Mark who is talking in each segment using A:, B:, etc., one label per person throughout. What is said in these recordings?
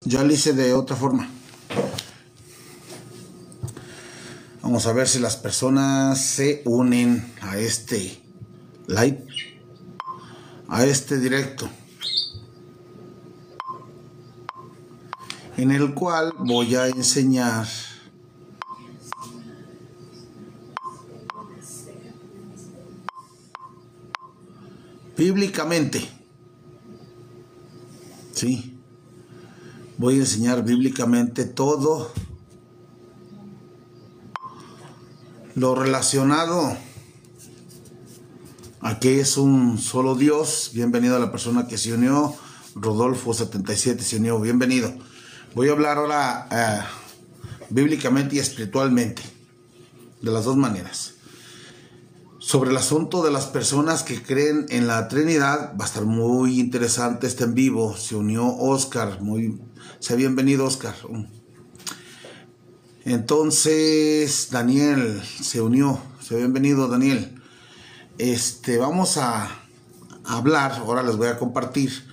A: Ya lo hice de otra forma. Vamos a ver si las personas se unen a este live, a este directo, en el cual voy a enseñar bíblicamente. Sí, voy a enseñar bíblicamente todo lo relacionado a que es un solo Dios. Bienvenido a la persona que se unió. Rodolfo77 se unió. Bienvenido. Voy a hablar ahora bíblicamente y espiritualmente, de las dos maneras, sobre el asunto de las personas que creen en la Trinidad. Va a estar muy interesante este en vivo. Se unió Oscar. Sea bienvenido, Oscar. Entonces Daniel se unió. Sea bienvenido, Daniel. Vamos a hablar, ahora les voy a compartir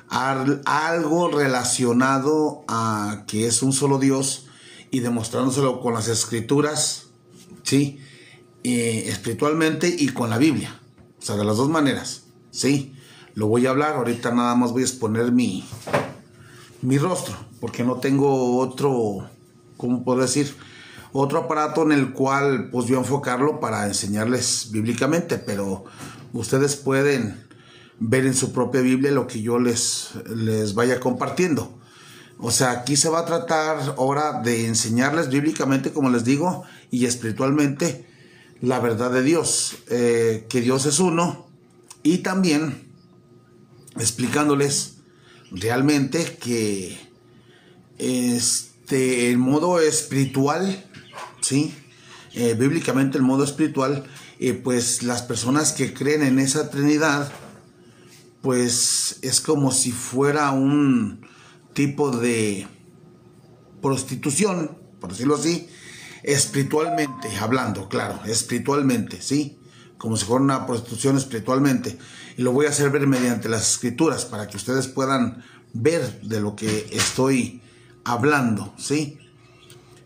A: algo relacionado a que es un solo Dios y demostrándoselo con las escrituras, ¿sí? Espiritualmente y con la Biblia, o sea, de las dos maneras, ¿sí? Lo voy a hablar, ahorita nada más voy a exponer mi rostro, porque no tengo otro, ¿cómo puedo decir? Otro aparato en el cual pues voy a enfocarlo para enseñarles bíblicamente, pero ustedes pueden ver en su propia Biblia lo que yo les vaya compartiendo. O sea, aquí se va a tratar ahora de enseñarles bíblicamente, como les digo, y espiritualmente la verdad de Dios, que Dios es uno, y también explicándoles realmente que el modo espiritual, ¿sí? Bíblicamente el modo espiritual, pues las personas que creen en esa Trinidad, pues es como si fuera un tipo de prostitución, por decirlo así, espiritualmente hablando, claro, espiritualmente, ¿sí? Como si fuera una prostitución espiritualmente. Y lo voy a hacer ver mediante las escrituras para que ustedes puedan ver de lo que estoy hablando, ¿sí?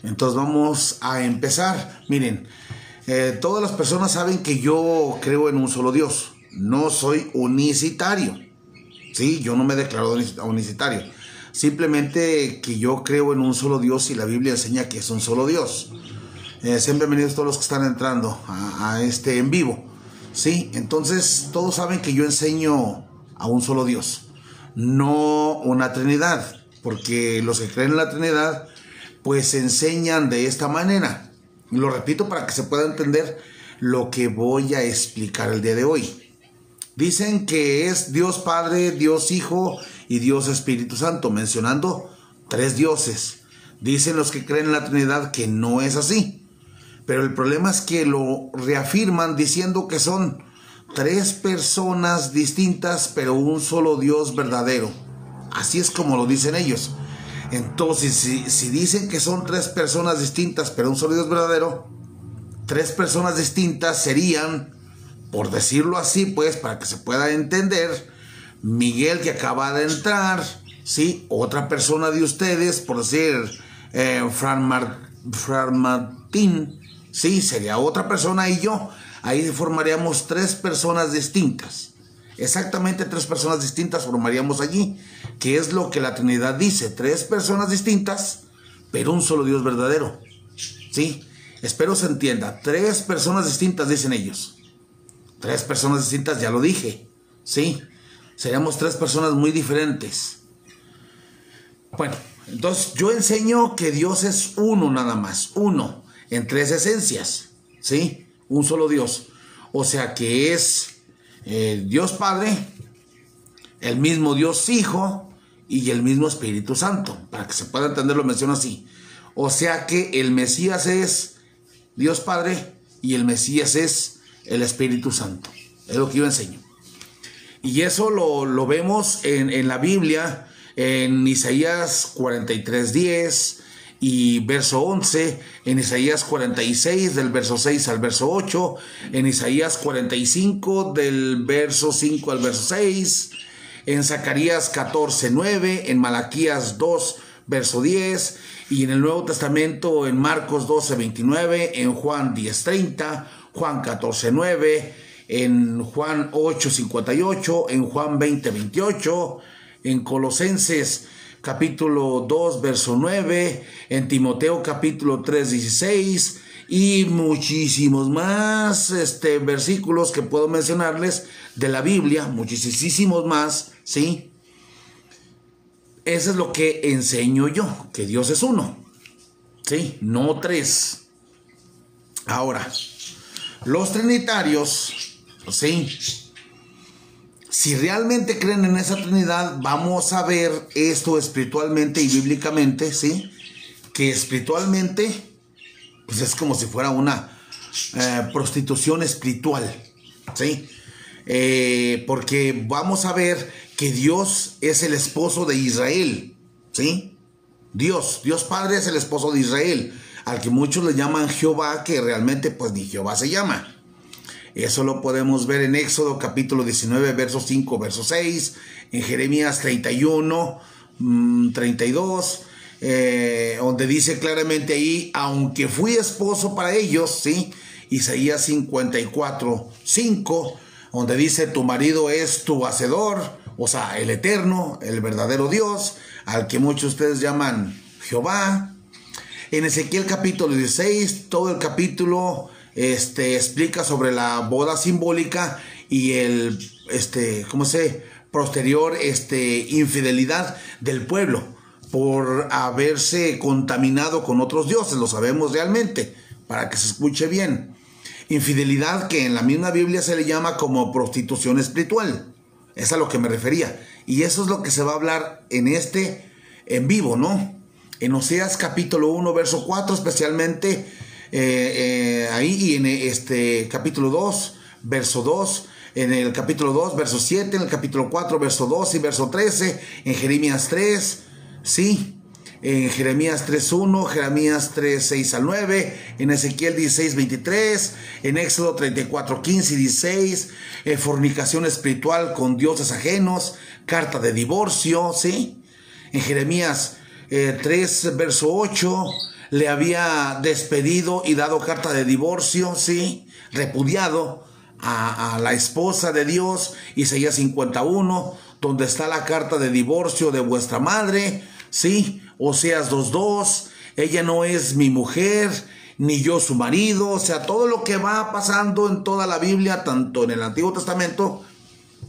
A: Entonces vamos a empezar. Miren, todas las personas saben que yo creo en un solo Dios. No soy unicitario, ¿sí? Yo no me declaro unicitario. Simplemente que yo creo en un solo Dios y la Biblia enseña que es un solo Dios. Sean bienvenidos todos los que están entrando a este en vivo, ¿sí? Entonces todos saben que yo enseño a un solo Dios, no una Trinidad, porque los que creen en la Trinidad pues enseñan de esta manera. Lo repito para que se pueda entender lo que voy a explicar el día de hoy. Dicen que es Dios Padre, Dios Hijo y Dios Espíritu Santo, mencionando tres dioses. Dicen los que creen en la Trinidad que no es así, pero el problema es que lo reafirman diciendo que son tres personas distintas, pero un solo Dios verdadero. Así es como lo dicen ellos. Entonces, si dicen que son tres personas distintas, pero un solo Dios verdadero, tres personas distintas serían, por decirlo así, pues, para que se pueda entender, Miguel, que acaba de entrar, ¿sí? Otra persona de ustedes, por decir, Fran Martín, ¿sí? Sería otra persona y yo. Ahí formaríamos tres personas distintas. Exactamente tres personas distintas formaríamos allí, que es lo que la Trinidad dice, tres personas distintas, pero un solo Dios verdadero, ¿sí? Espero se entienda, tres personas distintas dicen ellos, tres personas distintas, ya lo dije, ¿sí? Seríamos tres personas muy diferentes. Bueno, entonces yo enseño que Dios es uno nada más, uno, en tres esencias, ¿sí? Un solo Dios, o sea que es Dios Padre, el mismo Dios Hijo y el mismo Espíritu Santo. Para que se pueda entender lo menciono así. O sea que el Mesías es Dios Padre y el Mesías es el Espíritu Santo. Es lo que yo enseño. Y eso lo vemos en la Biblia, en Isaías 43:10 y verso 11, en Isaías 46 del verso 6 al verso 8, en Isaías 45 del verso 5 al verso 6, en Zacarías 14:9, en Malaquías 2 verso 10, y en el Nuevo Testamento en Marcos 12:29, en Juan 10:30, Juan 14:9, en Juan 8:58, en Juan 20:28, en Colosenses capítulo 2, verso 9, en Timoteo capítulo 3:16, y muchísimos más versículos que puedo mencionarles de la Biblia, muchísimos más, ¿sí? Eso es lo que enseño yo, que Dios es uno, ¿sí? No tres. Ahora, los trinitarios, ¿sí? Si realmente creen en esa Trinidad, vamos a ver esto espiritualmente y bíblicamente, ¿sí? Que espiritualmente, pues es como si fuera una prostitución espiritual, ¿sí? Porque vamos a ver que Dios es el esposo de Israel, ¿sí? Dios Padre es el esposo de Israel, al que muchos le llaman Jehová, que realmente pues ni Jehová se llama. Eso lo podemos ver en Éxodo capítulo 19, verso 5, verso 6, en Jeremías 31, 32, donde dice claramente ahí, aunque fui esposo para ellos, ¿sí? Isaías 54, 5, donde dice, tu marido es tu hacedor, o sea, el eterno, el verdadero Dios, al que muchos de ustedes llaman Jehová. En Ezequiel capítulo 16, todo el capítulo explica sobre la boda simbólica y el posterior infidelidad del pueblo por haberse contaminado con otros dioses. Lo sabemos realmente, para que se escuche bien. Infidelidad que en la misma Biblia se le llama como prostitución espiritual. Es a lo que me refería. Y eso es lo que se va a hablar en vivo, ¿no? En Oseas capítulo 1, verso 4, especialmente ahí, y en capítulo 2, verso 2, en el capítulo 2, verso 7, en el capítulo 4, verso 2 y verso 13, en Jeremías 3, ¿sí? En Jeremías 3:1, Jeremías 3:6 al 9, en Ezequiel 16:23, en Éxodo 34:15 y 16, fornicación espiritual con dioses ajenos, carta de divorcio, ¿sí? En Jeremías 3, verso 8, le había despedido y dado carta de divorcio, ¿sí? Repudiado a la esposa de Dios. Isaías 51, donde está la carta de divorcio de vuestra madre, ¿sí? Oseas 2:2, ella no es mi mujer, ni yo su marido. O sea, todo lo que va pasando en toda la Biblia, tanto en el Antiguo Testamento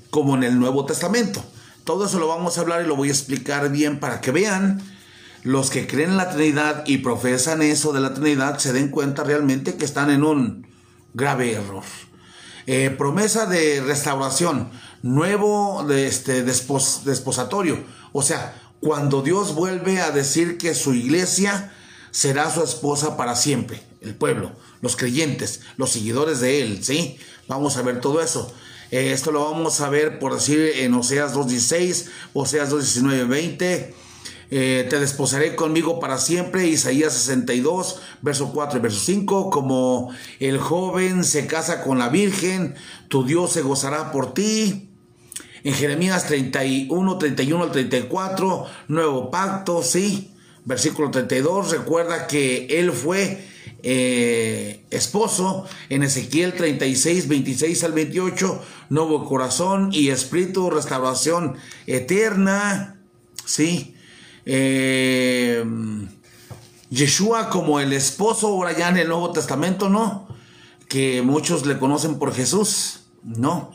A: como en el Nuevo Testamento. Todo eso lo vamos a hablar y lo voy a explicar bien para que vean. Los que creen en la Trinidad y profesan eso de la Trinidad se den cuenta realmente que están en un grave error. Promesa de restauración, nuevo desposatorio. O sea, cuando Dios vuelve a decir que su iglesia será su esposa para siempre, el pueblo, los creyentes, los seguidores de él, ¿sí? Vamos a ver todo eso. Esto lo vamos a ver, por decir, en Oseas 2:16, Oseas 2:19-20. Te desposaré conmigo para siempre, Isaías 62, verso 4 y verso 5, como el joven se casa con la virgen, tu Dios se gozará por ti. En Jeremías 31 al 34, nuevo pacto, sí, versículo 32, recuerda que él fue esposo. En Ezequiel 36, 26 al 28, nuevo corazón y espíritu, restauración eterna, sí. Yeshua como el esposo, ahora ya en el Nuevo Testamento, ¿no? Que muchos le conocen por Jesús, ¿no?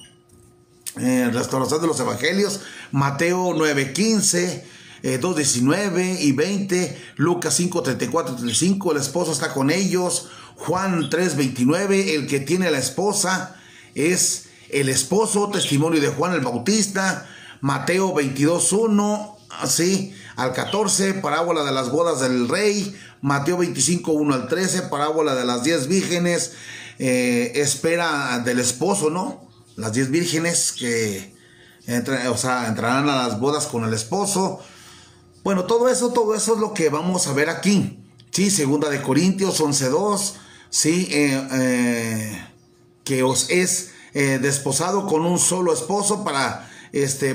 A: Restauración de los evangelios, Mateo 9:15, 2:19 y 20, Lucas 5:34 y 35, el esposo está con ellos. Juan 3:29, el que tiene la esposa es el esposo, testimonio de Juan el Bautista. Mateo 22:1, así al 14, parábola de las bodas del rey. Mateo 25:1 al 13, parábola de las 10 vírgenes, espera del esposo, ¿no? Las 10 vírgenes que entrarán a las bodas con el esposo. Bueno, todo eso es lo que vamos a ver aquí, sí. Segunda de Corintios 11:2, sí, que os es desposado con un solo esposo para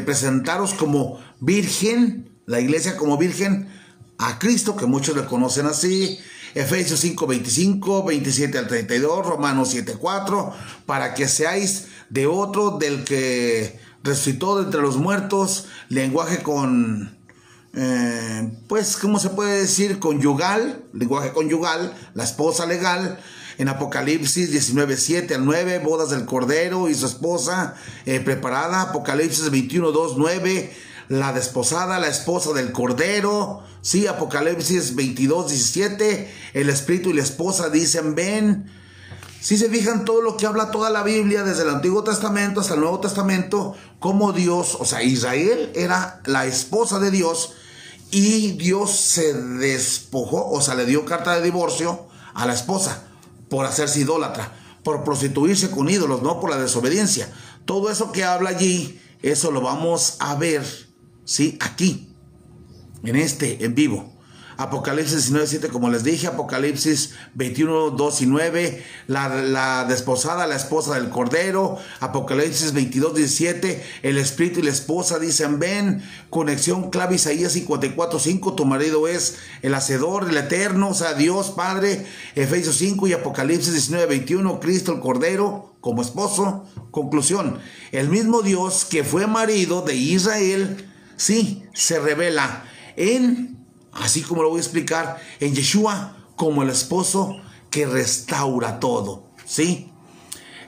A: presentaros como virgen, la iglesia como virgen a Cristo, que muchos le conocen así. Efesios 5:25, 27 al 32, Romanos 7:4, para que seáis de otro, del que resucitó de entre los muertos, lenguaje con, pues, ¿cómo se puede decir? Conyugal, lenguaje conyugal, la esposa legal. En Apocalipsis 19:7 al 9, bodas del Cordero y su esposa preparada. Apocalipsis 21:2, 9, la desposada, la esposa del Cordero. Sí, Apocalipsis 22:17, el Espíritu y la esposa dicen ven. Si se fijan todo lo que habla toda la Biblia, desde el Antiguo Testamento hasta el Nuevo Testamento, como Dios, o sea, Israel era la esposa de Dios y Dios se despojó, o sea, le dio carta de divorcio a la esposa por hacerse idólatra, por prostituirse con ídolos, no por la desobediencia. Todo eso que habla allí, eso lo vamos a ver, ¿sí? Aquí, en vivo. Apocalipsis 19:7, como les dije. Apocalipsis 21:2 y 9, la desposada, la esposa del Cordero. Apocalipsis 22:17, el Espíritu y la esposa dicen ven. Conexión clave Isaías 54:5, tu marido es el hacedor, el eterno, o sea, Dios Padre. Efesios 5 y Apocalipsis 19:21, Cristo el Cordero como esposo. Conclusión, el mismo Dios que fue marido de Israel, sí, se revela así como lo voy a explicar, en Yeshua como el esposo que restaura todo, ¿sí?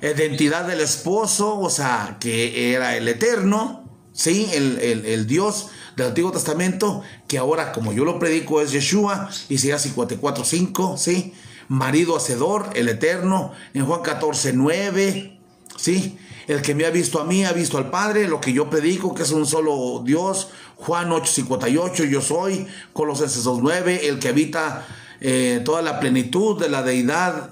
A: Identidad del esposo, o sea, que era el eterno, ¿sí? El Dios del Antiguo Testamento, que ahora, como yo lo predico, es Yeshua, Isaías 54:5, ¿sí? Marido hacedor, el eterno, en Juan 14:9, ¿sí? El que me ha visto a mí, ha visto al Padre, lo que yo predico, que es un solo Dios. Juan 8:58, yo soy. Colosenses 2:9, el que habita toda la plenitud de la deidad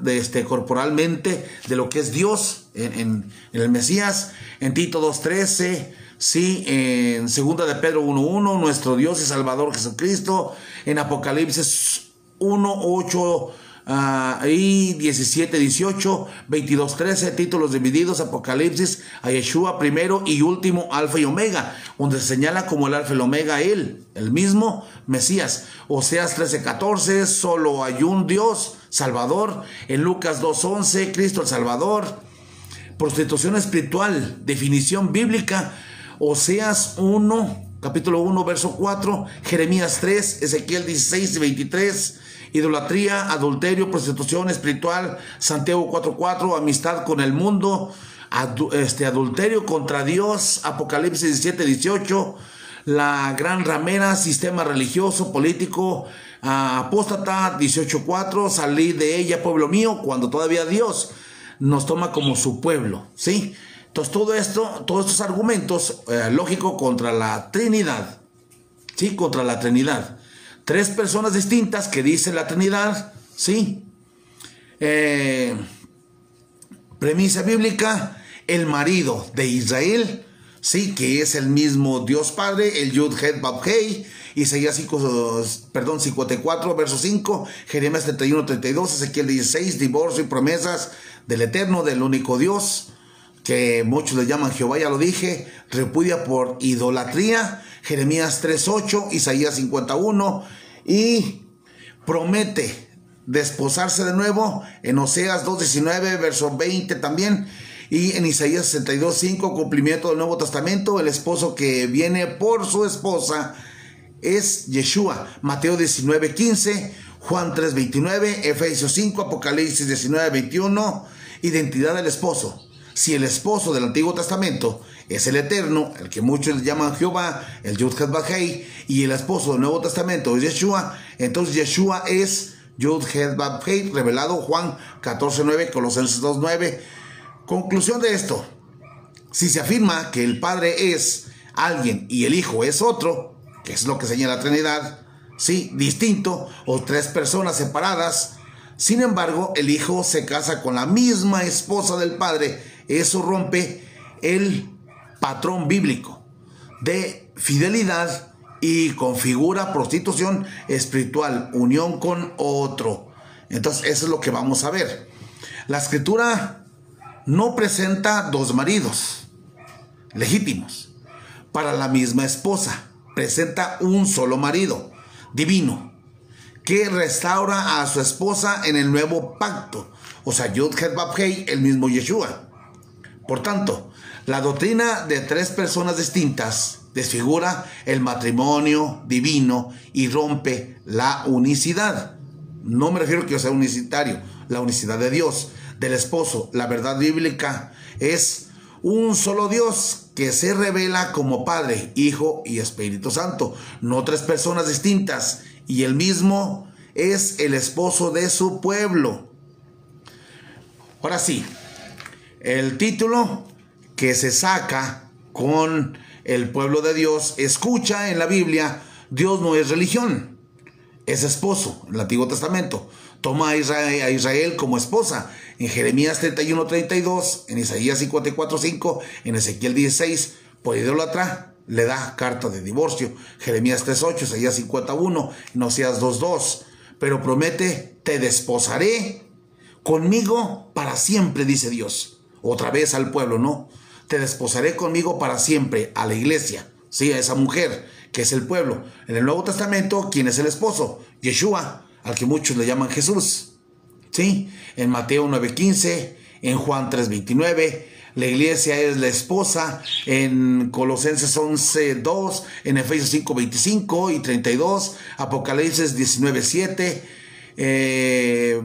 A: corporalmente, de lo que es Dios en el Mesías. En Tito 2:13, sí. En 2 de Pedro 1:1, nuestro Dios y Salvador Jesucristo. En Apocalipsis 1:8 y 17:18, 22:13, títulos divididos, Apocalipsis a Yeshua primero y último, Alfa y Omega, donde se señala como el Alfa y el Omega el mismo Mesías. Oseas 13:14, solo hay un Dios Salvador. En Lucas 2:11, Cristo el Salvador. Prostitución espiritual, definición bíblica, Oseas 1, capítulo 1, verso 4, Jeremías 3, Ezequiel 16 y 23, idolatría, adulterio, prostitución espiritual, Santiago 4:4, amistad con el mundo, adulterio contra Dios, Apocalipsis 17:18, la gran ramera, sistema religioso, político, apóstata, 18:4, salid de ella, pueblo mío, cuando todavía Dios nos toma como su pueblo, ¿sí? Entonces todos estos argumentos, lógico, contra la Trinidad, ¿sí? Contra la Trinidad. Tres personas distintas que dice la Trinidad, ¿sí? Premisa bíblica, el marido de Israel, ¿sí? Que es el mismo Dios Padre, el Yud Het Vav Hei. Isaías 54, verso 5, Jeremías 31:32, Ezequiel 16, divorcio y promesas del eterno, del único Dios, que muchos le llaman Jehová, ya lo dije, repudia por idolatría, Jeremías 3:8, Isaías 51, y promete desposarse de nuevo en Oseas 2:19, verso 20 también, y en Isaías 62:5, cumplimiento del Nuevo Testamento, el esposo que viene por su esposa es Yeshua. Mateo 19:15, Juan 3:29, Efesios 5, Apocalipsis 19:21, identidad del esposo. Si el esposo del Antiguo Testamento es el eterno, el que muchos llaman Jehová, el Yud Het Vav Hei, y el esposo del Nuevo Testamento es Yeshua, entonces Yeshua es Yud Het Vav Hei, revelado Juan 14:9, Colosenses 2:9. Conclusión de esto: si se afirma que el Padre es alguien y el Hijo es otro, que es lo que señala la Trinidad, sí, distinto, o tres personas separadas, sin embargo, el Hijo se casa con la misma esposa del Padre. Eso rompe el patrón bíblico de fidelidad y configura prostitución espiritual, unión con otro. Entonces, eso es lo que vamos a ver. La Escritura no presenta dos maridos legítimos para la misma esposa. Presenta un solo marido. divino, que restaura a su esposa en el nuevo pacto. O sea, Yud-Het-Vav-Hei, el mismo Yeshua. Por tanto, la doctrina de tres personas distintas desfigura el matrimonio divino y rompe la unicidad. No me refiero a que yo sea unicitario, la unicidad de Dios, del esposo. La verdad bíblica es un solo Dios que se revela como Padre, Hijo y Espíritu Santo, no tres personas distintas, y el mismo es el esposo de su pueblo. Ahora sí, el título que se saca con el pueblo de Dios, escucha en la Biblia, Dios no es religión, es esposo, en el Antiguo Testamento. Toma a Israel como esposa, en Jeremías 31:32, en Isaías 54:5, en Ezequiel 16, por idólatra le da carta de divorcio, Jeremías 3:8, Isaías 51, en Oseas 2:2, pero promete, te desposaré conmigo para siempre, dice Dios. Otra vez al pueblo, ¿no? Te desposaré conmigo para siempre, a la iglesia, sí, a esa mujer que es el pueblo. En el Nuevo Testamento, ¿quién es el esposo? Yeshua, al que muchos le llaman Jesús, ¿sí? En Mateo 9:15, en Juan 3:29, la iglesia es la esposa, en Colosenses 11:2, en Efesios 5:25 y 32, Apocalipsis 19:7,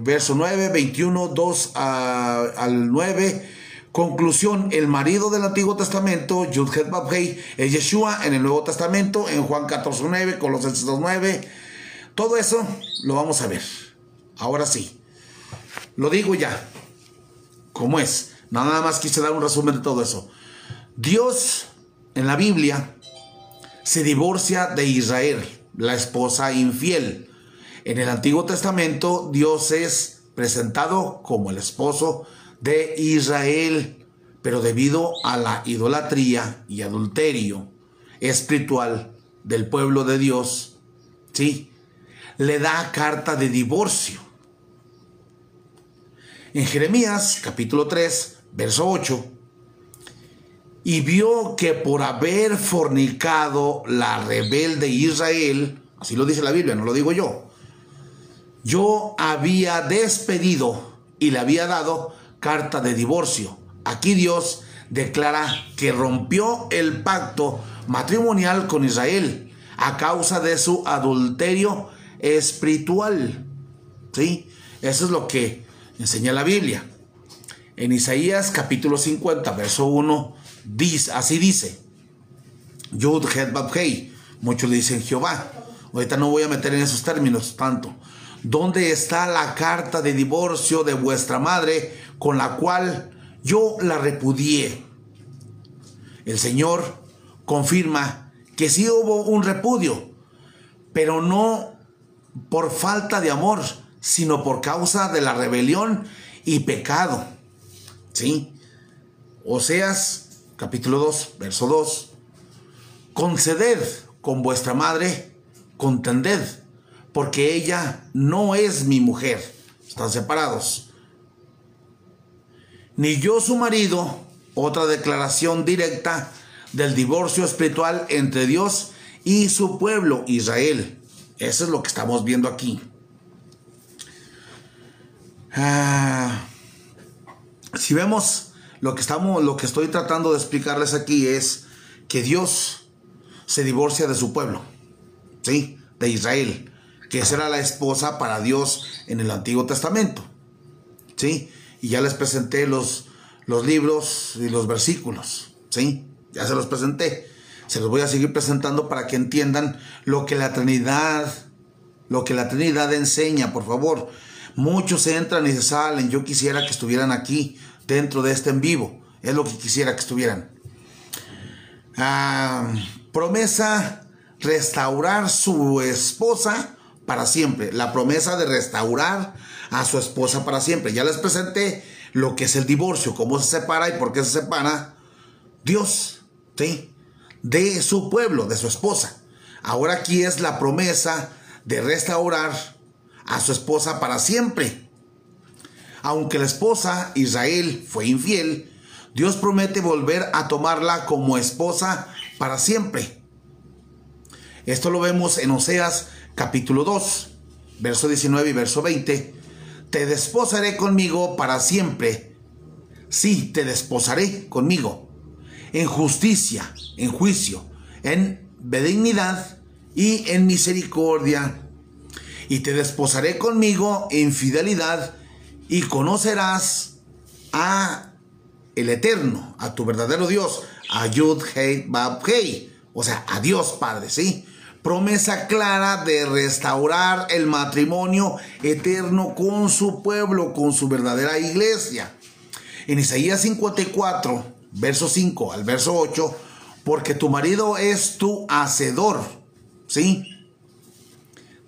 A: verso 9, 21, 2 al 9. Conclusión, el marido del Antiguo Testamento, Yud-Het-Vav-Hei, es Yeshua. En el Nuevo Testamento, en Juan 14:9, Colosenses 2:9. Todo eso lo vamos a ver. Ahora sí, lo digo ya, como es. Nada más quise dar un resumen de todo eso. Dios, en la Biblia, se divorcia de Israel, la esposa infiel. En el Antiguo Testamento, Dios es presentado como el esposo de Israel, pero debido a la idolatría y adulterio espiritual del pueblo de Dios, ¿sí?, le da carta de divorcio. En Jeremías capítulo 3, verso 8, y vio que por haber fornicado la rebelde Israel, así lo dice la Biblia, no lo digo yo había despedido y le había dado carta de divorcio. Aquí Dios declara que rompió el pacto matrimonial con Israel a causa de su adulterio espiritual, ¿sí? Eso es lo que enseña la Biblia. En Isaías capítulo 50, verso 1, así dice, Yud-Het-Vav-Hei, muchos le dicen Jehová. Ahorita no voy a meter en esos términos tanto. ¿Dónde está la carta de divorcio de vuestra madre con la cual yo la repudié? El Señor confirma que sí hubo un repudio, pero no por falta de amor, sino por causa de la rebelión y pecado, ¿sí? Oseas capítulo 2, verso 2. Conceded con vuestra madre, contended, porque ella no es mi mujer. Están separados. Ni yo su marido. Otra declaración directa del divorcio espiritual entre Dios y su pueblo Israel. Eso es lo que estamos viendo aquí. Si vemos lo que estoy tratando de explicarles aquí es que Dios se divorcia de su pueblo, ¿sí?, de Israel, que será la esposa para Dios en el Antiguo Testamento, ¿sí? Y ya les presenté los libros y los versículos, ¿sí? Ya se los presenté. Se los voy a seguir presentando para que entiendan lo que la Trinidad enseña, por favor. Muchos entran y se salen. Yo quisiera que estuvieran aquí dentro de este en vivo. Es lo que quisiera que estuvieran. Promesa, restaurar su esposa para siempre. La promesa de restaurar a su esposa para siempre. Ya les presenté lo que es el divorcio, cómo se separa y por qué se separa Dios, ¿sí?, de su pueblo, de su esposa. Ahora aquí es la promesa de restaurar a su esposa para siempre. Aunque la esposa Israel fue infiel, Dios promete volver a tomarla como esposa para siempre. Esto lo vemos en Oseas capítulo 2, verso 19 y verso 20. Te desposaré conmigo para siempre. Sí, te desposaré conmigo. En justicia, en juicio, en benignidad y en misericordia. Y te desposaré conmigo en fidelidad, y conocerás a el Eterno, a tu verdadero Dios, a Yud Hei Bab Hei, o sea, a Dios Padre, ¿sí? Promesa clara de restaurar el matrimonio eterno con su pueblo, con su verdadera iglesia. En Isaías 54, verso 5 al verso 8, porque tu marido es tu hacedor, ¿sí?,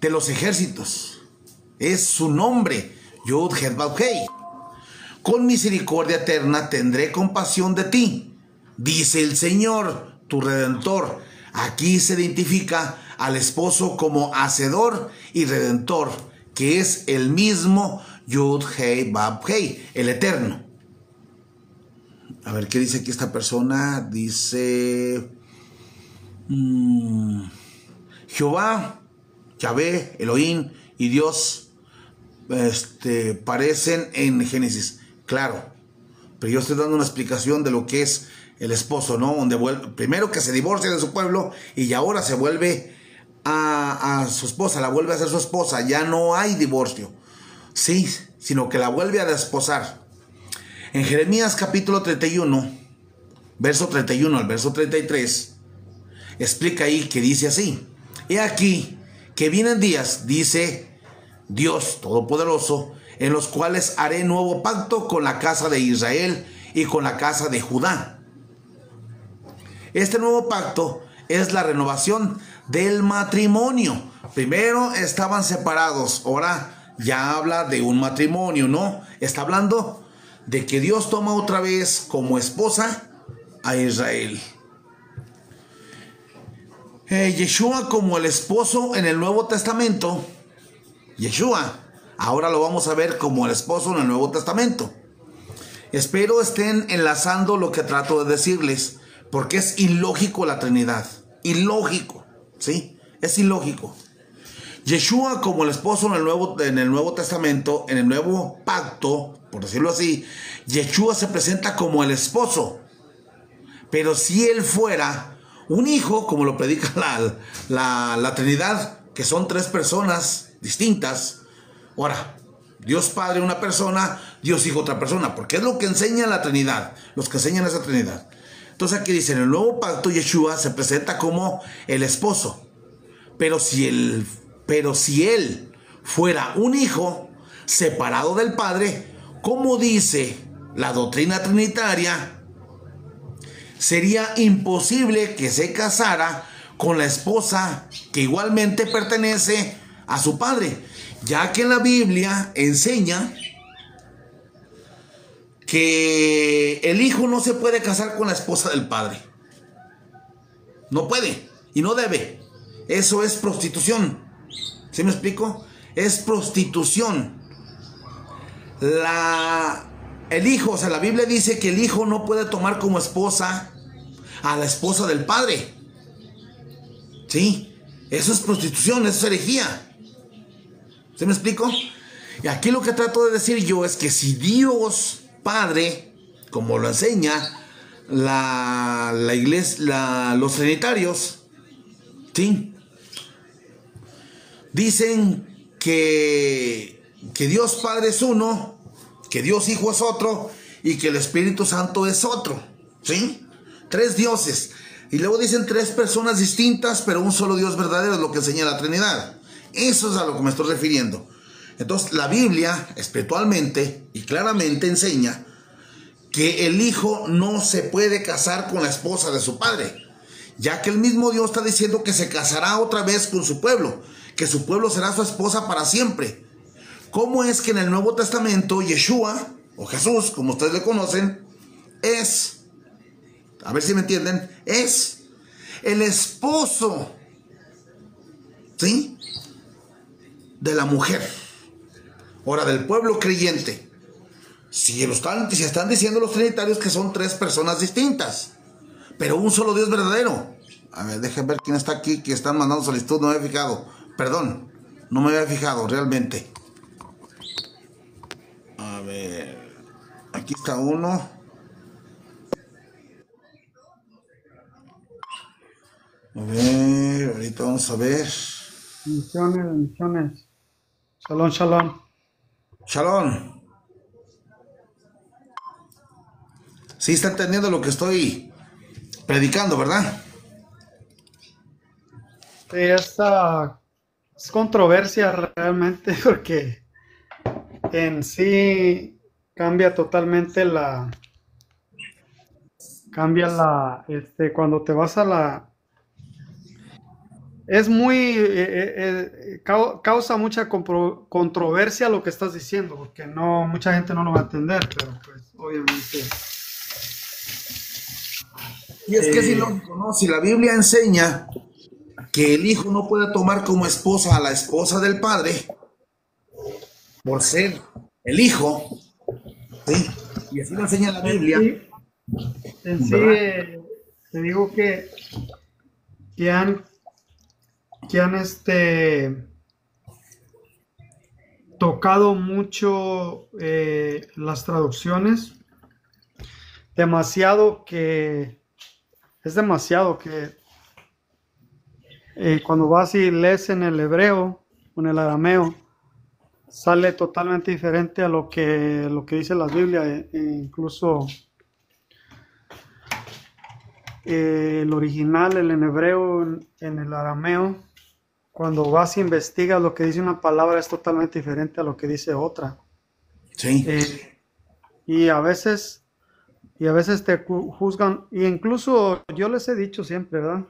A: de los ejércitos. Es su nombre, Yud Hei Bab Hei. Con misericordia eterna tendré compasión de ti, dice el Señor, tu Redentor. Aquí se identifica al esposo como hacedor y redentor, que es el mismo Yud Hei Bab Hei, el Eterno. A ver, ¿qué dice aquí esta persona? Dice Jehová, Yahvé, Elohim y Dios parecen en Génesis. Claro, pero yo estoy dando una explicación de lo que es el esposo, ¿no? Donde primero que se divorcia de su pueblo y ahora se vuelve a su esposa, la vuelve a ser su esposa. Ya no hay divorcio, sí, sino que la vuelve a desposar. En Jeremías capítulo 31, verso 31 al verso 33, explica ahí que dice así: he aquí que vienen días, dice Dios Todopoderoso, en los cuales haré nuevo pacto con la casa de Israel y con la casa de Judá. Este nuevo pacto es la renovación del matrimonio. Primero estaban separados, ahora ya habla de un matrimonio, ¿no? Está hablando de que Dios toma otra vez como esposa a Israel. Yeshua como el esposo en el Nuevo Testamento. Yeshua, ahora lo vamos a ver como el esposo en el Nuevo Testamento. Espero estén enlazando lo que trato de decirles, porque es ilógico la Trinidad. Ilógico, ¿sí? Es ilógico. Yeshua como el esposo en el Nuevo Testamento, en el Nuevo Pacto, por decirlo así, Yeshua se presenta como el esposo. Pero si él fuera un hijo, como lo predica la Trinidad, que son tres personas distintas. Ahora, Dios Padre una persona, Dios Hijo otra persona, porque es lo que enseña la Trinidad, los que enseñan esa Trinidad. Entonces aquí dice, en el Nuevo Pacto Yeshua se presenta como el esposo. Pero si él fuera un hijo separado del Padre, como dice la doctrina trinitaria, sería imposible que se casara con la esposa que igualmente pertenece a su padre, ya que en la Biblia enseña que el hijo no se puede casar con la esposa del padre. No puede y no debe. Eso es prostitución. ¿Sí me explico? Es prostitución. El hijo, o sea, la Biblia dice que el hijo no puede tomar como esposa a la esposa del padre. ¿Sí? Eso es prostitución, eso es herejía. ¿Sí me explico? Y aquí lo que trato de decir yo es que si Dios Padre, como lo enseña la iglesia, los trinitarios, ¿sí?, dicen que Dios Padre es uno, que Dios Hijo es otro y que el Espíritu Santo es otro, ¿sí? Tres dioses. Y luego dicen tres personas distintas, pero un solo Dios verdadero, es lo que enseña la Trinidad. Eso es a lo que me estoy refiriendo. Entonces, la Biblia, espiritualmente y claramente enseña que el hijo no se puede casar con la esposa de su padre, ya que el mismo Dios está diciendo que se casará otra vez con su pueblo, que su pueblo será su esposa para siempre. ¿Cómo es que en el Nuevo Testamento Yeshua, o Jesús, como ustedes le conocen, es, a ver si me entienden, es el esposo, ¿sí?, de la mujer, ahora del pueblo creyente? Si están diciendo los trinitarios que son tres personas distintas, pero un solo Dios verdadero. A ver, déjenme ver quién está aquí, que están mandando solicitud, no me he fijado. Perdón, no me había fijado realmente. A ver, aquí está uno. A ver, ahorita vamos a ver.
B: Bendiciones, bendiciones. Shalom, shalom.
A: Shalom. Sí está entendiendo lo que estoy predicando, ¿verdad?
B: Sí, esta es controversia realmente porque en sí cambia totalmente cuando te vas a es muy, causa mucha controversia lo que estás diciendo, porque no, mucha gente no lo va a entender, pero pues obviamente,
A: Y es que es
B: eh,
A: ilógico, ¿no? Si la Biblia enseña que el hijo no puede tomar como esposa a la esposa del padre por ser el hijo, ¿sí? Y así lo enseña la
B: en
A: Biblia,
B: sí,
A: ¿verdad?
B: te digo que han, que han tocado mucho las traducciones, demasiado que, es demasiado que cuando vas y lees en el hebreo o en el arameo, sale totalmente diferente a lo que dice la Biblia, incluso el original, el en hebreo, en el arameo, cuando vas e investigas lo que dice una palabra es totalmente diferente a lo que dice otra.
A: Sí,
B: Eh, y a veces, y a veces te juzgan, y incluso yo les he dicho siempre, ¿verdad?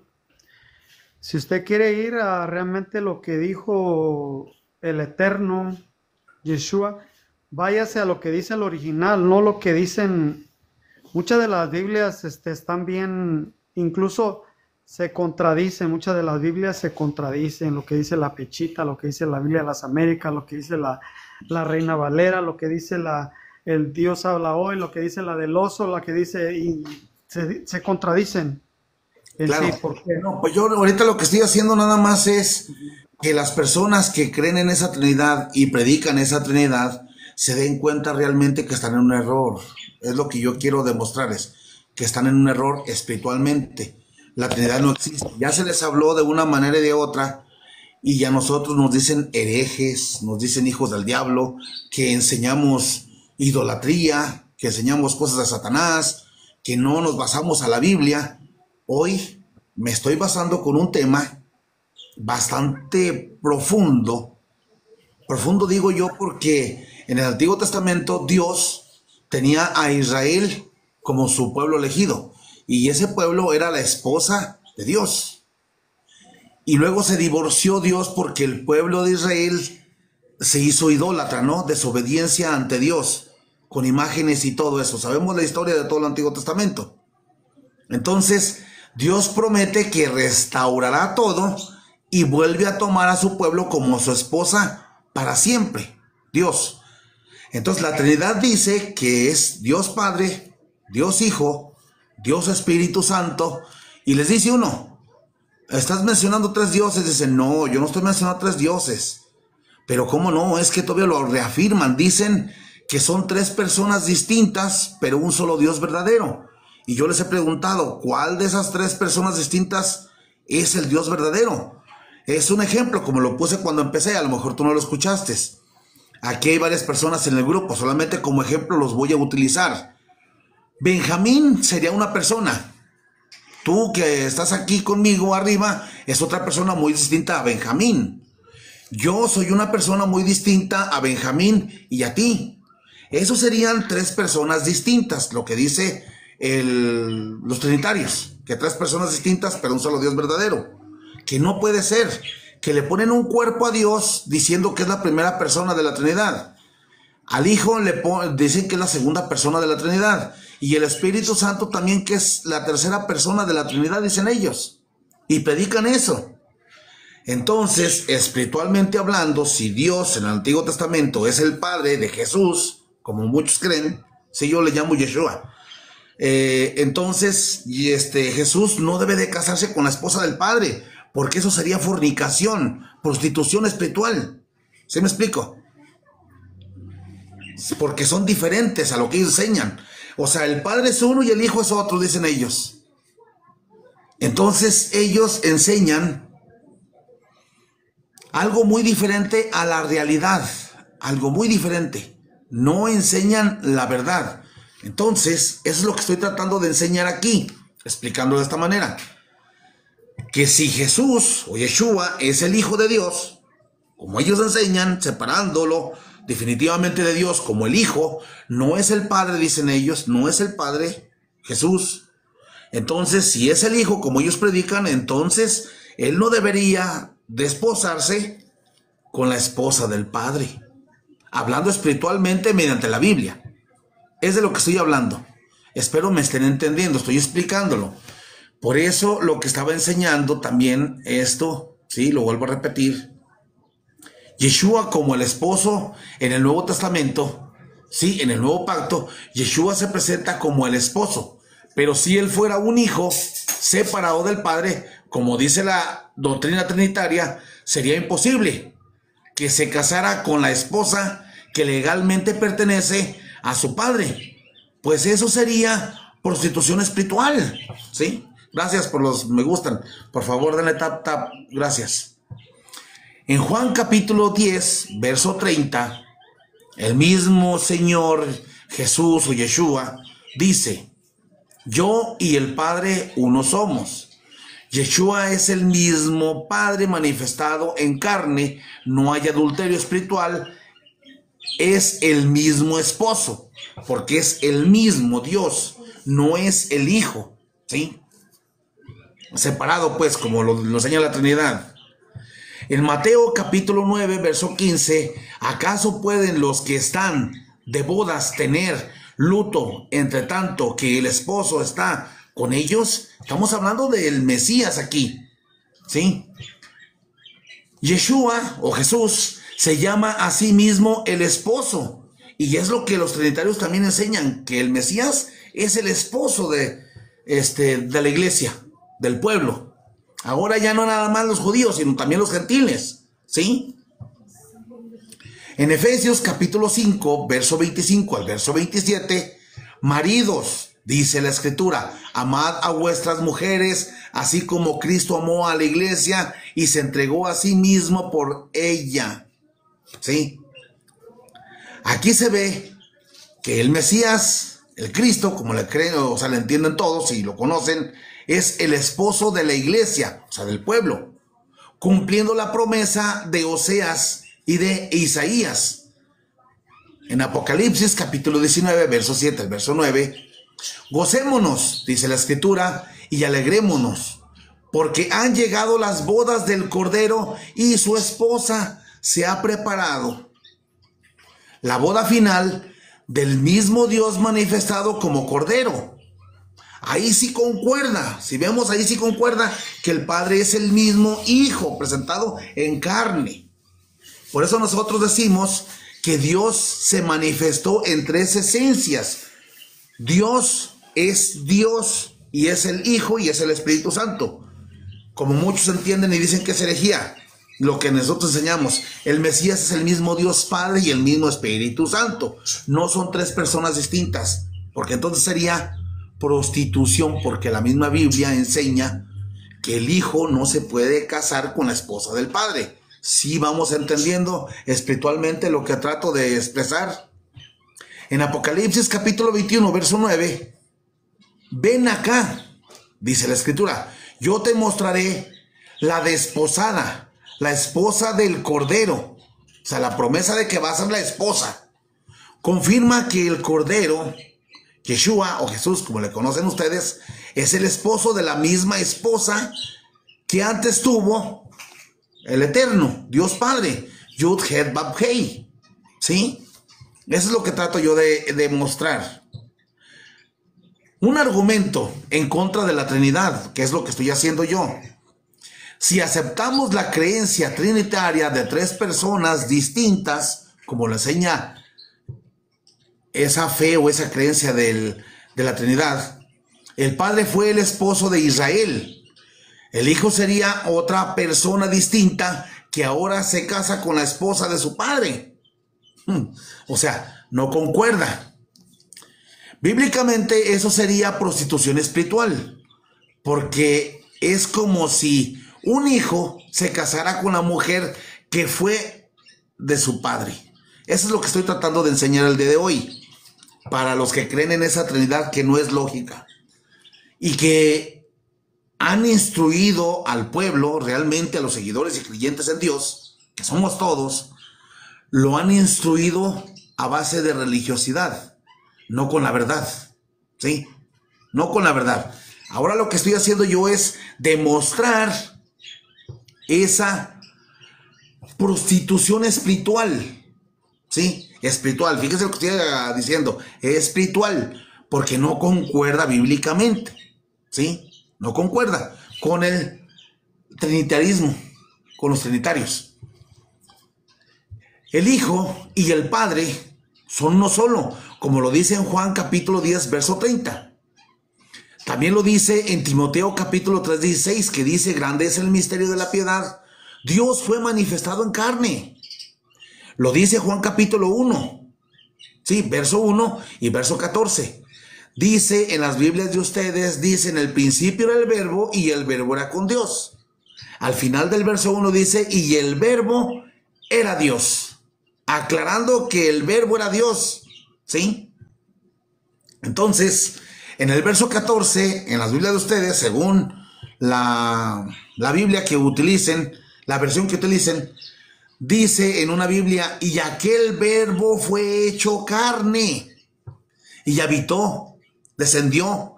B: Si usted quiere ir a realmente lo que dijo el Eterno, Yeshua, váyase a lo que dice el original, no lo que dicen. Muchas de las Biblias están bien, incluso se contradicen, muchas de las Biblias se contradicen, lo que dice la Pechita, lo que dice la Biblia de las Américas, lo que dice la Reina Valera, lo que dice el Dios habla hoy, lo que dice la del oso, la que dice, y se contradicen en
A: claro.
B: sí, porque
A: No, pues yo ahorita lo que estoy haciendo nada más es que las personas que creen en esa Trinidad y predican esa Trinidad se den cuenta realmente que están en un error. Es lo que yo quiero demostrarles, que están en un error espiritualmente. La Trinidad no existe. Ya se les habló de una manera y de otra, y ya nosotros nos dicen herejes, nos dicen hijos del diablo, que enseñamos idolatría, que enseñamos cosas de Satanás, que no nos basamos a la Biblia. Hoy me estoy basando con un tema bastante profundo. Profundo digo yo porque en el Antiguo Testamento Dios tenía a Israel como su pueblo elegido y ese pueblo era la esposa de Dios. Y luego se divorció Dios porque el pueblo de Israel se hizo idólatra, ¿no? Desobediencia ante Dios, con imágenes y todo eso. Sabemos la historia de todo el Antiguo Testamento. Entonces, Dios promete que restaurará todo y vuelve a tomar a su pueblo como su esposa para siempre. Dios. Entonces, la Trinidad dice que es Dios Padre, Dios Hijo, Dios Espíritu Santo, y les dice uno, estás mencionando tres dioses. Dicen, no, yo no estoy mencionando tres dioses. Pero cómo no, es que todavía lo reafirman. Dicen que son tres personas distintas, pero un solo Dios verdadero. Y yo les he preguntado, ¿cuál de esas tres personas distintas es el Dios verdadero? Es un ejemplo, como lo puse cuando empecé, a lo mejor tú no lo escuchaste. Aquí hay varias personas en el grupo, solamente como ejemplo los voy a utilizar. Benjamín sería una persona. Tú que estás aquí conmigo arriba es otra persona muy distinta a Benjamín. Yo soy una persona muy distinta a Benjamín y a ti. Esos serían tres personas distintas, lo que dice los trinitarios, que tres personas distintas, pero un solo Dios verdadero. Que no puede ser, que le ponen un cuerpo a Dios diciendo que es la primera persona de la Trinidad. Al Hijo dicen que es la segunda persona de la Trinidad. Y el Espíritu Santo también que es la tercera persona de la Trinidad, dicen ellos. Y predican eso. Entonces, espiritualmente hablando, si Dios en el Antiguo Testamento es el Padre de Jesús, como muchos creen, si yo le llamo Yeshua, entonces Jesús no debe de casarse con la esposa del Padre, porque eso sería fornicación, prostitución espiritual. ¿Sí me explico? Porque son diferentes a lo que ellos enseñan. O sea, el Padre es uno y el Hijo es otro, dicen ellos. Entonces ellos enseñan algo muy diferente a la realidad, algo muy diferente. No enseñan la verdad. Entonces, eso es lo que estoy tratando de enseñar aquí, explicando de esta manera. Que si Jesús o Yeshua es el Hijo de Dios, como ellos enseñan, separándolo definitivamente de Dios como el Hijo, no es el Padre, dicen ellos, no es el Padre, Jesús. Entonces, si es el Hijo, como ellos predican, entonces Él no debería desposarse con la esposa del Padre, hablando espiritualmente mediante la Biblia. Es de lo que estoy hablando. Espero me estén entendiendo, estoy explicándolo. Por eso lo que estaba enseñando también esto, sí, lo vuelvo a repetir. Yeshua como el esposo en el Nuevo Testamento, sí, en el Nuevo Pacto, Yeshua se presenta como el esposo. Pero si él fuera un hijo separado del Padre, como dice la doctrina trinitaria, sería imposible que se casara con la esposa que legalmente pertenece a su padre. Pues eso sería prostitución espiritual, ¿sí? Gracias por los me gustan. Por favor, denle tap, tap. Gracias. En Juan capítulo 10, verso 30, el mismo Señor Jesús o Yeshua dice: yo y el Padre uno somos. Yeshua es el mismo Padre manifestado en carne, no hay adulterio espiritual, es el mismo esposo, porque es el mismo Dios, no es el Hijo, ¿sí? Separado pues, como lo enseña la Trinidad. En Mateo capítulo 9, verso 15, ¿acaso pueden los que están de bodas tener luto entre tanto que el esposo está con ellos? Estamos hablando del Mesías aquí, ¿sí? Yeshua o Jesús se llama a sí mismo el esposo, y es lo que los trinitarios también enseñan, que el Mesías es el esposo de la iglesia, del pueblo. Ahora ya no nada más los judíos, sino también los gentiles, ¿sí? En Efesios capítulo 5, verso 25 al verso 27, maridos, dice la Escritura, amad a vuestras mujeres, así como Cristo amó a la iglesia y se entregó a sí mismo por ella. ¿Sí? Aquí se ve que el Mesías, el Cristo, como le creen, o sea, le entienden todos y lo conocen, es el esposo de la iglesia, o sea, del pueblo, cumpliendo la promesa de Oseas y de Isaías. En Apocalipsis capítulo 19, verso 7 al verso 9, gocémonos, dice la Escritura, y alegrémonos, porque han llegado las bodas del Cordero y su esposa se ha preparado. La boda final del mismo Dios manifestado como Cordero. Ahí sí concuerda, si vemos ahí sí concuerda que el Padre es el mismo Hijo presentado en carne. Por eso nosotros decimos que Dios se manifestó en tres esencias. Dios es Dios y es el Hijo y es el Espíritu Santo. Como muchos entienden y dicen que es herejía, lo que nosotros enseñamos, el Mesías es el mismo Dios Padre y el mismo Espíritu Santo. No son tres personas distintas, porque entonces sería prostitución, porque la misma Biblia enseña que el Hijo no se puede casar con la esposa del Padre. Sí vamos entendiendo espiritualmente lo que trato de expresar. En Apocalipsis capítulo 21, verso 9, ven acá, dice la Escritura, yo te mostraré la desposada, la esposa del Cordero. O sea, la promesa de que va a ser la esposa. Confirma que el Cordero, Yeshua o Jesús, como le conocen ustedes, es el esposo de la misma esposa que antes tuvo el Eterno, Dios Padre, Yud Het Vav Hei. ¿Sí? Eso es lo que trato yo de mostrar. Un argumento en contra de la Trinidad, que es lo que estoy haciendo yo. Si aceptamos la creencia trinitaria de tres personas distintas, como lo enseña esa fe o esa creencia de la Trinidad, el Padre fue el esposo de Israel. El hijo sería otra persona distinta que ahora se casa con la esposa de su padre. O sea, no concuerda. Bíblicamente eso sería prostitución espiritual, porque es como si un hijo se casara con la mujer que fue de su padre. Eso es lo que estoy tratando de enseñar el día de hoy, para los que creen en esa Trinidad que no es lógica y que han instruido al pueblo, realmente a los seguidores y creyentes en Dios, que somos todos, lo han instruido a base de religiosidad, no con la verdad, ¿sí? No con la verdad. Ahora lo que estoy haciendo yo es demostrar esa prostitución espiritual, ¿sí? Espiritual, fíjese lo que estoy diciendo, espiritual, porque no concuerda bíblicamente, ¿sí? No concuerda con el trinitarismo, con los trinitarios. El Hijo y el Padre son uno solo, como lo dice en Juan capítulo 10, verso 30. También lo dice en Timoteo capítulo 3, 16, que dice: grande es el misterio de la piedad. Dios fue manifestado en carne. Lo dice Juan capítulo 1, sí, verso 1 y verso 14. Dice en las Biblias de ustedes, dice: en el principio era el verbo y el verbo era con Dios. Al final del verso 1 dice: y el verbo era Dios. Aclarando que el verbo era Dios, ¿sí? Entonces, en el verso 14, en las Biblias de ustedes, según la Biblia que utilicen, la versión que utilicen, dice en una Biblia: y aquel verbo fue hecho carne, y habitó, descendió,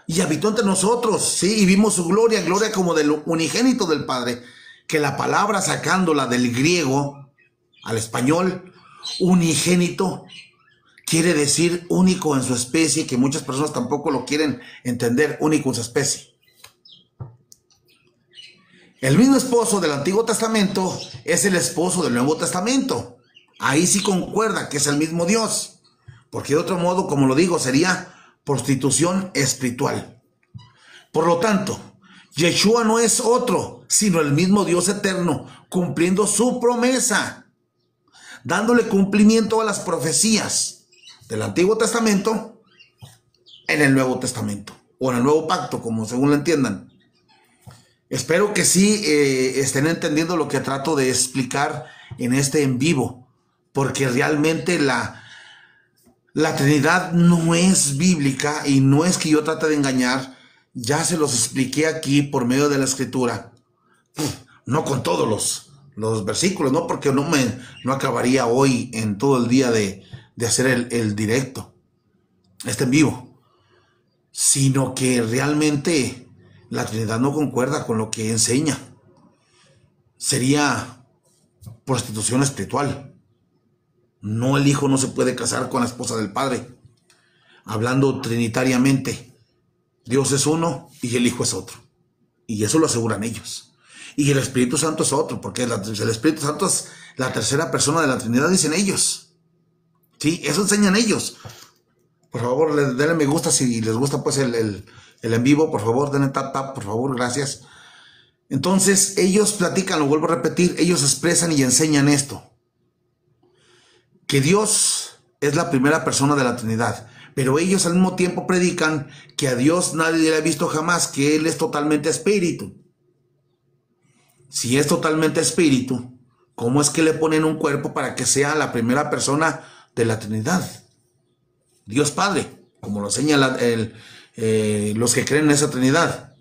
A: y habitó entre nosotros, ¿sí? Y vimos su gloria, gloria como del unigénito del Padre, que la palabra, sacándola del griego al español, unigénito, quiere decir único en su especie, que muchas personas tampoco lo quieren entender, único en su especie. El mismo esposo del Antiguo Testamento es el esposo del Nuevo Testamento. Ahí sí concuerda que es el mismo Dios, porque de otro modo, como lo digo, sería prostitución espiritual. Por lo tanto, Yeshua no es otro, sino el mismo Dios eterno, cumpliendo su promesa, dándole cumplimiento a las profecías del Antiguo Testamento en el Nuevo Testamento, o en el Nuevo Pacto, como según lo entiendan. Espero que sí estén entendiendo lo que trato de explicar en este en vivo, porque realmente la Trinidad no es bíblica y no es que yo trate de engañar. Ya se los expliqué aquí por medio de la Escritura, no con todos los versículos, no, porque no acabaría hoy en todo el día de hacer el directo, en vivo, sino que realmente la Trinidad no concuerda con lo que enseña. Sería prostitución espiritual. No, el Hijo no se puede casar con la esposa del Padre. Hablando trinitariamente, Dios es uno y el Hijo es otro. Y eso lo aseguran ellos. Y el Espíritu Santo es otro, porque el Espíritu Santo es la tercera persona de la Trinidad, dicen ellos. Sí, eso enseñan ellos. Por favor, denle me gusta si les gusta pues el en vivo, por favor, denle tap, por favor, gracias. Entonces, ellos platican, lo vuelvo a repetir, ellos expresan y enseñan esto: que Dios es la primera persona de la Trinidad, pero ellos al mismo tiempo predican que a Dios nadie le ha visto jamás, que Él es totalmente espíritu. Si es totalmente espíritu, ¿cómo es que le ponen un cuerpo para que sea la primera persona de la Trinidad? Dios Padre, como lo señala los que creen en esa Trinidad.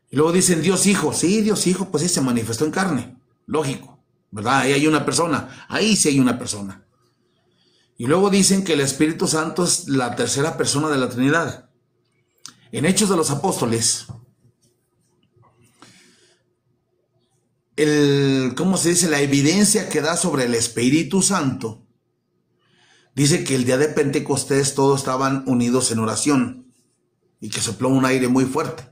A: Y luego dicen Dios Hijo. Sí, Dios Hijo, pues sí, se manifestó en carne. Lógico, ¿verdad? Ahí hay una persona. Ahí sí hay una persona. Y luego dicen que el Espíritu Santo es la tercera persona de la Trinidad. En Hechos de los Apóstoles, ¿cómo se dice? La evidencia que da sobre el Espíritu Santo, dice que el día de Pentecostés todos estaban unidos en oración y que sopló un aire muy fuerte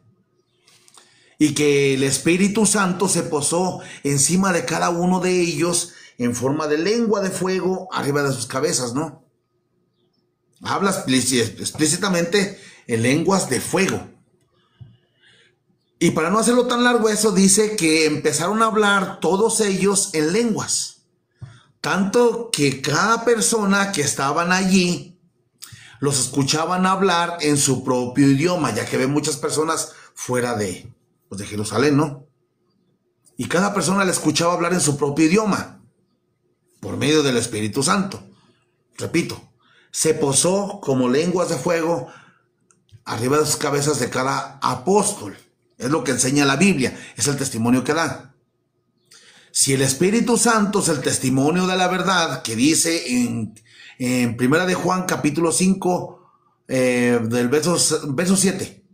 A: y que el Espíritu Santo se posó encima de cada uno de ellos en forma de lengua de fuego arriba de sus cabezas, ¿no? Habla explícitamente en lenguas de fuego. Y para no hacerlo tan largo, eso dice que empezaron a hablar todos ellos en lenguas. Tanto que cada persona que estaban allí los escuchaban hablar en su propio idioma, ya que ven muchas personas fuera de Jerusalén, ¿no? Y cada persona le escuchaba hablar en su propio idioma, por medio del Espíritu Santo. Repito, se posó como lenguas de fuego arriba de sus cabezas de cada apóstol. Es lo que enseña la Biblia, es el testimonio que da. Si el Espíritu Santo es el testimonio de la verdad, que dice en Primera de Juan capítulo 5, del verso 7,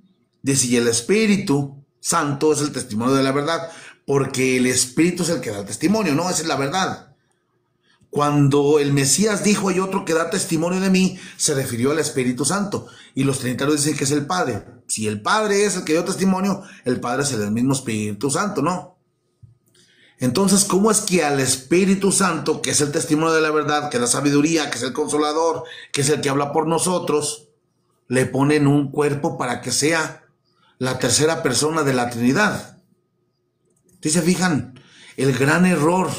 A: dice, y el Espíritu Santo es el testimonio de la verdad, porque el Espíritu es el que da el testimonio, no, esa es la verdad. Cuando el Mesías dijo, hay otro que da testimonio de mí, se refirió al Espíritu Santo. Y los trinitarios dicen que es el Padre. Si el Padre es el que dio testimonio, el Padre es el mismo Espíritu Santo, ¿no? Entonces, ¿cómo es que al Espíritu Santo, que es el testimonio de la verdad, que da sabiduría, que es el consolador, que es el que habla por nosotros, le ponen un cuerpo para que sea la tercera persona de la Trinidad? ¿Sí se fijan? El gran error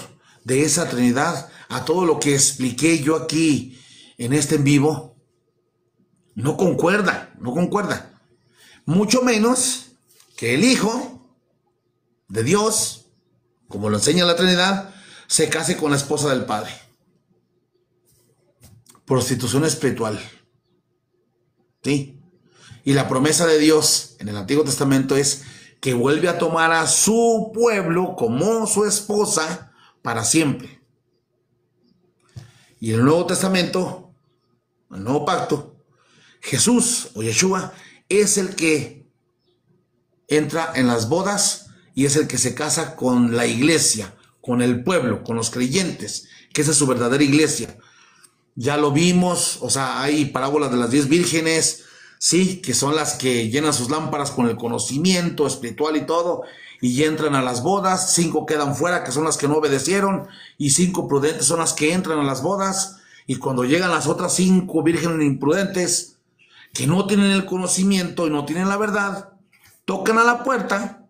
A: de esa Trinidad, a todo lo que expliqué yo aquí en este en vivo, no concuerda. Mucho menos que el Hijo de Dios, como lo enseña la Trinidad, se case con la esposa del Padre. Prostitución espiritual. ¿Sí? Y la promesa de Dios en el Antiguo Testamento es que vuelve a tomar a su pueblo como su esposa para siempre. Y en el Nuevo Testamento, el Nuevo Pacto, Jesús o Yeshua es el que entra en las bodas y es el que se casa con la iglesia, con el pueblo, con los creyentes, que esa es su verdadera iglesia. Ya lo vimos, o sea, hay parábolas de las 10 vírgenes, sí, que son las que llenan sus lámparas con el conocimiento espiritual y todo, y entran a las bodas. 5 quedan fuera, que son las que no obedecieron, y 5 prudentes son las que entran a las bodas. Y cuando llegan las otras 5 vírgenes imprudentes, que no tienen el conocimiento y no tienen la verdad, tocan a la puerta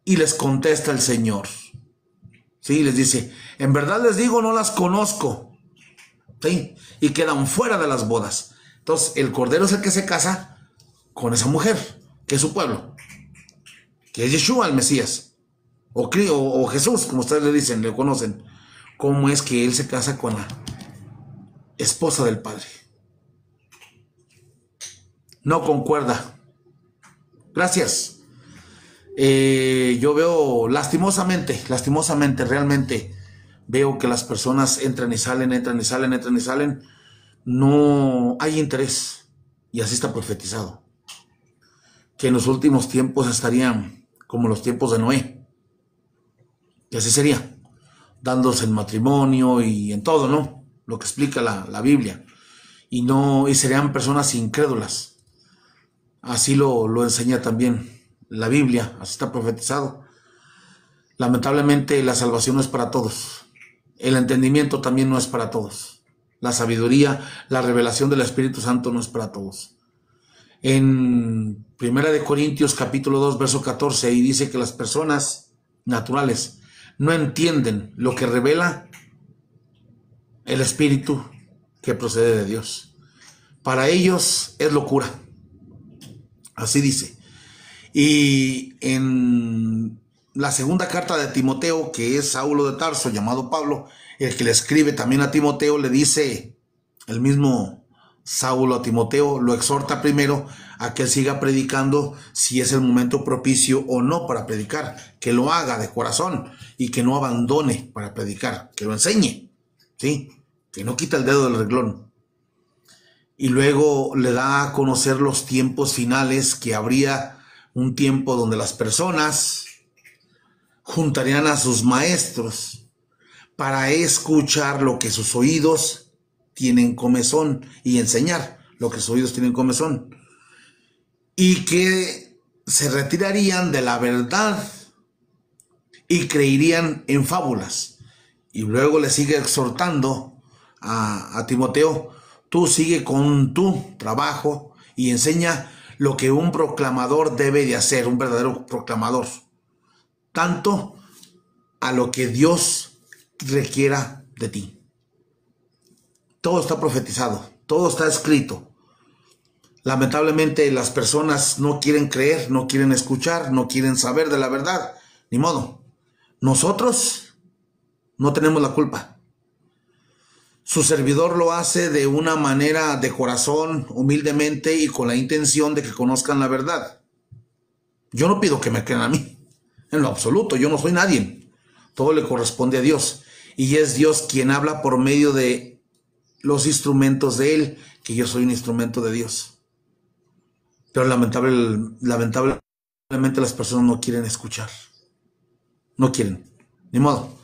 A: y les contesta el Señor. Sí, les dice, en verdad les digo, no las conozco. Sí, y quedan fuera de las bodas. Entonces, el Cordero es el que se casa con esa mujer, que es su pueblo, que es Yeshua, el Mesías, o Jesús, como ustedes le dicen, le conocen. ¿Cómo es que él se casa con la esposa del Padre? No concuerda. Gracias. Yo veo lastimosamente, realmente veo que las personas entran y salen. No hay interés. Y así está profetizado. Que en los últimos tiempos estarían como los tiempos de Noé. Y así sería. Dándose en matrimonio y en todo, ¿no? Lo que explica la Biblia. Y serían personas incrédulas. Así lo enseña también la Biblia. Así está profetizado. Lamentablemente la salvación no es para todos. El entendimiento también no es para todos. La sabiduría, la revelación del Espíritu Santo no es para todos. En 1 Corintios capítulo 2, verso 14, ahí dice que las personas naturales no entienden lo que revela el Espíritu que procede de Dios. Para ellos es locura. Así dice. Y en la segunda carta de Timoteo, que es Saulo de Tarso, llamado Pablo, el que le escribe también a Timoteo, le dice el mismo Saulo a Timoteo, lo exhorta primero a que él siga predicando si es el momento propicio o no para predicar, que lo haga de corazón y que no abandone para predicar, que lo enseñe, ¿sí? Que no quita el dedo del renglón. Y luego le da a conocer los tiempos finales, que habría un tiempo donde las personas juntarían a sus maestros para escuchar lo que sus oídos tienen comezón y enseñar lo que sus oídos tienen comezón, y que se retirarían de la verdad y creerían en fábulas. Y luego le sigue exhortando a Timoteo, tú sigue con tu trabajo y enseña lo que un proclamador debe de hacer, un verdadero proclamador, tanto a lo que Dios requiera de ti. Todo está profetizado, todo está escrito. Lamentablemente las personas no quieren creer, no quieren escuchar, no quieren saber de la verdad. Ni modo. Nosotros no tenemos la culpa. Su servidor lo hace de una manera de corazón, humildemente y con la intención de que conozcan la verdad. Yo no pido que me crean a mí, en lo absoluto, yo no soy nadie. Todo le corresponde a Dios. Y es Dios quien habla por medio de los instrumentos de Él, que yo soy un instrumento de Dios. Pero lamentablemente las personas no quieren escuchar. No quieren. Ni modo.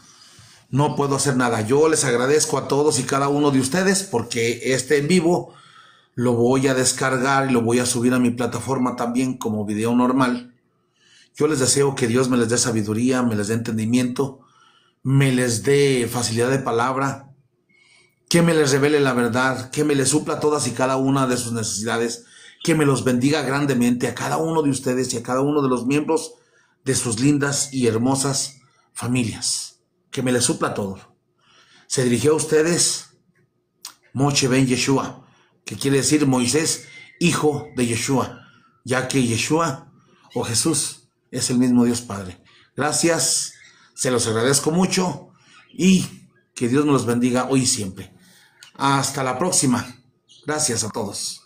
A: No puedo hacer nada. Yo les agradezco a todos y cada uno de ustedes porque este en vivo lo voy a descargar y lo voy a subir a mi plataforma también como video normal. Yo les deseo que Dios me les dé sabiduría, me les dé entendimiento, me les dé facilidad de palabra, que me les revele la verdad, que me les supla todas y cada una de sus necesidades, que me los bendiga grandemente a cada uno de ustedes y a cada uno de los miembros de sus lindas y hermosas familias. Que me les supla todo. Se dirigió a ustedes Moshe ben Yeshua, que quiere decir Moisés, hijo de Yeshua, ya que Yeshua o Jesús es el mismo Dios Padre. Gracias, se los agradezco mucho y que Dios nos los bendiga hoy y siempre. Hasta la próxima. Gracias a todos.